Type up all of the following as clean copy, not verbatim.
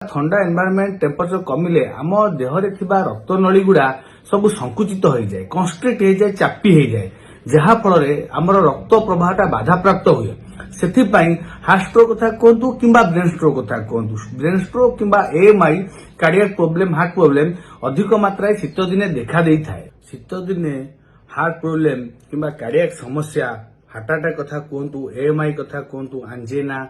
थंडा environment temperature कमिले आम देहरे थिबा रक्त नली गुड़ा सब संकुचित हो जाए, कन्स्ट्रिक्ट हो जाए, चापी हो जाए, जहा फल आमर रक्त प्रवाहटा बाधाप्राप्त हुए। सेथिपाई हार्ट स्ट्रोक कथा कहतु किंबा ब्रेन स्ट्रोक कथा कहतु, ब्रेन स्ट्रोक किंबा AMI cardiac problem, heart problem अधिक मात्रा शीत दिने देखा देई थाए। शीत दिने हार्ट प्रोब्लेम किंबा कार्डियक समस्या, हार्ट अटैक कथा कहतु, एएमआई कथा कहतु, आंजेना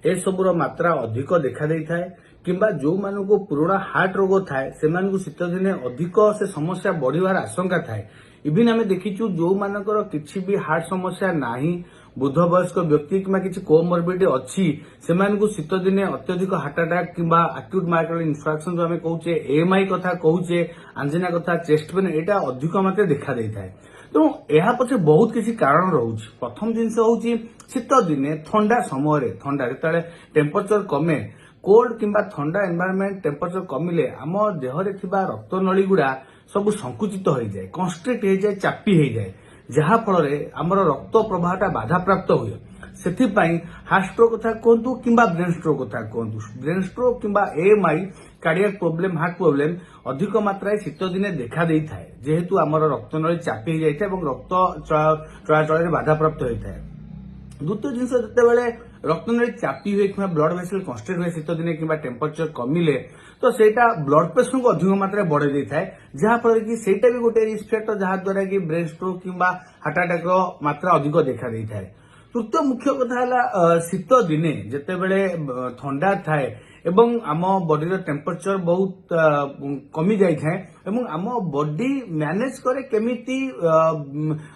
ए सबुर मात्रा अधिक देखा देई थाए। किंबा जो मानको पुराना हार्ट रोग थाए से शीत दिने अधिक से समस्या बढ़िवार आशंका थाए। इवन आम देखीचु जो मानकर किछि भी हार्ट समस्या नाही, बुद्ध वयस्क व्यक्ति किंबा किछि कोमोर्बिडिटी अछि सेमानकु शीत दिने अत्यधिक हार्ट अटैक किंबा एक्यूट माइट्राल इन्फ्राक्शन जो आम कहूचे, एएमआई कथा कहूचे, आंजिना कथा, चेस्ट पेन एटा अधिक मात्रा देखा देई थाए। तेणु यह पछे बहुत किसी कारण रोचे। प्रथम जिनस होची शीत दिने ठंडा समय, ठंडा जेतले टेम्परेचर कमे, कोल्ड किंबा ठंडा एनवायरनमेंट टेम्परेचर कमिले आम देहरे थिबा रक्त नली गुड़ा सब संकुचित हो जाए, कन्स्ट्रिक्ट हो जाए, चापी हो जाए, जहा फल आमर रक्त प्रवाहटा बाधाप्राप्त हुए। सेथिपाई हार्ट स्ट्रोक कथा कहतु किंबा ब्रेन स्ट्रोक कथा कहतु, ब्रेन स्ट्रोक किंबा AMI cardiac problem, heart problem अधिक मात्रा शीत दिने देखा देई थाए, जेहेतु आमर रक्त नली चापी हो जाए और रक्त चलाचल बाधाप्राप्त होता है। द्वितीय जिनस जितेबाला रक्त नली चापी हुए कि ब्लड वेसल कन्स्ट्रिक्ट हुए शीत दिने कि टेम्परेचर कमिले तो सेटा ब्लड प्रेशर को अधिक मात्रा बढ़े दे थाए, जहाँफल कि सेटा भी गोटे रिस्क फैक्टर जहाद्वारा कि ब्रेन स्ट्रोक किंबा हार्ट अटैक मात्रा अधिक देखा दे थाए। तृतीय मुख्य कथा है शीत दिने जितेबाला ठंडा थाए एवं आम बॉडी टेम्परेचर बहुत कमी जाए एवं आम बॉडी मैनेज करे केमिति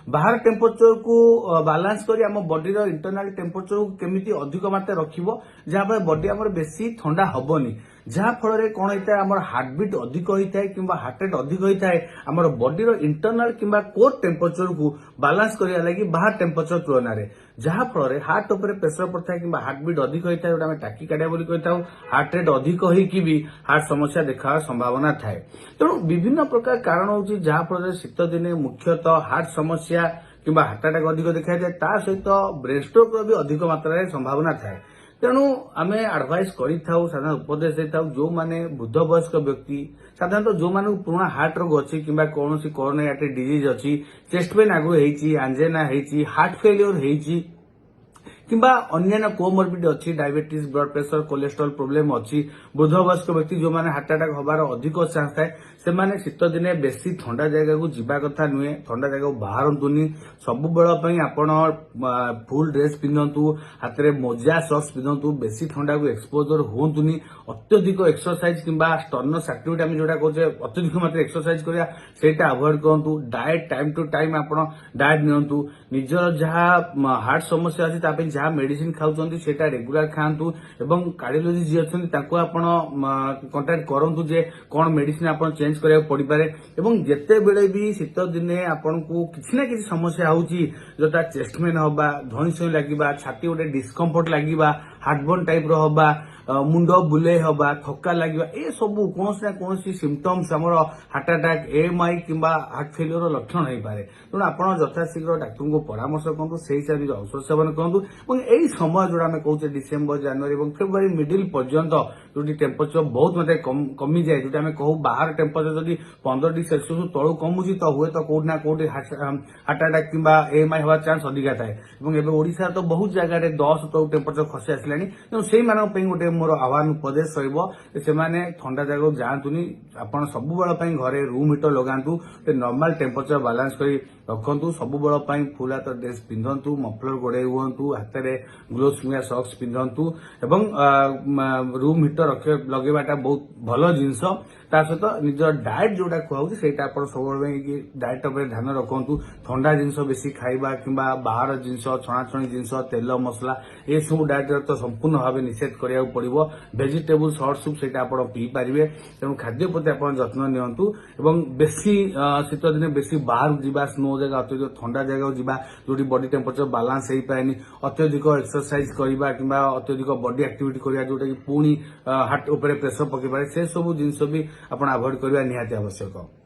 बाहर टेम्परेचर को बैलेंस करी आम बॉडी इंटरनल टेम्परेचर को केमिति अधिक मात्रा रखिबो, जहाँ बॉडी आमर बेसी ठंडा हबनी, जहाँ फल कौन होता है आमर हार्ट बीट अधिक होता है किंबा हार्ट रेट अधिक होता है, आमर बॉडी इंटरनल किंबा कोर टेम्परेचर को बैलेंस करिया लगी बाहर टेम्परेचर तुलन में, जहाँ फल हार्ट उपर प्रेसर पड़ता है किंबा हार्ट बीट अधिक होता है, जोटा टाकिकार्डिया बोली कही था, हार्ट रेट अधिक होगी भी हार्ट समस्या देखा संभावना थाए। तेणु विभिन्न प्रकार कारण होची जहाँ फल शीत दिने मुख्यतः हार्ट समस्या किंबा हार्ट अटैक अधिक देखा जाए, ता सहित ब्रेन स्ट्रोक भी अधिक मात्रा संभावना थाए। तेणु आम एडभाइस साधारण उपदेश देता जो माने बुद्ध वयस्क व्यक्ति, साधारणतः जो मानक पुराना हार्ट रोग अच्छी कि कौन कोरोनरी आर्टरी डिजीज अच्छी, चेस्ट पेन आगु होती, आंजेना होती, हार्ट फेलियर होती किंबा अन्य कोमोर्बिडिटी अच्छी, diabetes, blood pressure, cholesterol problem अच्छी, बुद्ध वयस्क व्यक्ति जो माने हार्ट अटैक होबार अधिक चांस थाए से माने शीत दिने बेसी ठंडा जगह को जीवा कथा नुहे, ठंडा जगह को बाहरतुनी, सबु बेल आपण फुल ड्रेस पिंधतु, हाथ में मोजा सॉक्स पिंधतु, बेसी ठंडा को एक्सपोजर होतुनी, अत्यधिक एक्सरसाइज किंबा स्टर्नस एक्टिविटी आम जोटा कहे अत्यधिक मात्रा एक्सरसाइज करिया सेटा अवॉइड करंतु, डाएट टाइम टू टाइम आपण डाएट नियंतु, निजर जहां हार्ट समस्या अछि तापे जहां मेडिसिन खाउछंती सेटा रेगुलर खांतु एवं कार्डियोलॉजी जी अछंती ताको आपण कांटेक्ट करंतु जे कोन मेडिसिन आपण चेंज करिया पड़ी पारे। एवं जेते बेले भी शीत दिने आपण को किछि ना किछि समस्या होउची, जोटा चेस्ट पेन होबा, धई सई लागिबा, छाती गोटे डिस्कम्फर्ट लागिबा, हार्टबर्न टाइप रो होबा, मुंड बुले हवा, थका लगे, ए सबू कौन ना कौन सिम्पटम्स आमर हार्ट अटैक, एएमआई किंबा हार्ट फेलियर लक्षण हो पाए। तेणु आप यथाशीघ्र डाक्तर को परामर्श करूँ, से हिसाब से औषध सेवन करूँ। यही समय जोड़ा आम कहे डिसेम्बर, जनवरी और फेब्रुआरी मिडिल पर्यंत जो टेम्परेचर बहुत मात्रा कमी जाए, जो आम कहूँ बाहर टेम्परेचर जब 15 डिग्री सेल्सियस तलू कमुची तो हुए तो कौटना कौटे हार्ट अटैक किंबा एएमआई हवा चांस अधिका थाए। ओडिशा तो बहुत जगह 10 तलू टेम्परेचर खसी आसला, तेणु से गोटे मोर आह्वान उपदेश रही ठंडा जगह जातुनी, आप सब बेल घरे रूम हीटर लगातु, नॉर्मल टेम्परेचर बैलेंस कर रखु, सब बेल फुल हाथ ड्रेस पिंधतु, मफलर गोड़े हुंतु, हाथ में ग्लोव्स किंवा सॉक्स पिंधतु एवं रूम हीटर लगेबाटा बहुत भल जिनस। ता सहित निज डाएट जोटा कहूँ से सब डाएट ध्यान रखु, ठंडा जिनस बेसी खाइबा किंबा बाहर जिनस, छणाछणी जिनस, तेल मसला ये सब डाएट तो संपूर्ण भाव निषेध करिया पड़िबो। वेजिटेबल्स हॉट सूप सेटा आपण पी पारिबे। तेणु खाद्य प्रति आपण जत्न नियंतु एवं बेसी शीत दिने बेसी बाहर जिबा, स्नो जगह, अत्यधिक ठंडा जगह जिबा जोटी बॉडी टेम्परेचर बैलेंस हो पाएनी, अत्यधिक एक्सरसाइज करिबा किंबा अत्यधिक बॉडी एक्टिविटी करिया जोटा कि पुणी हार्ट ऊपर प्रेशर पकई पारे, से सब जिनस भी आपण अवॉइड करबा निहाती आवश्यक।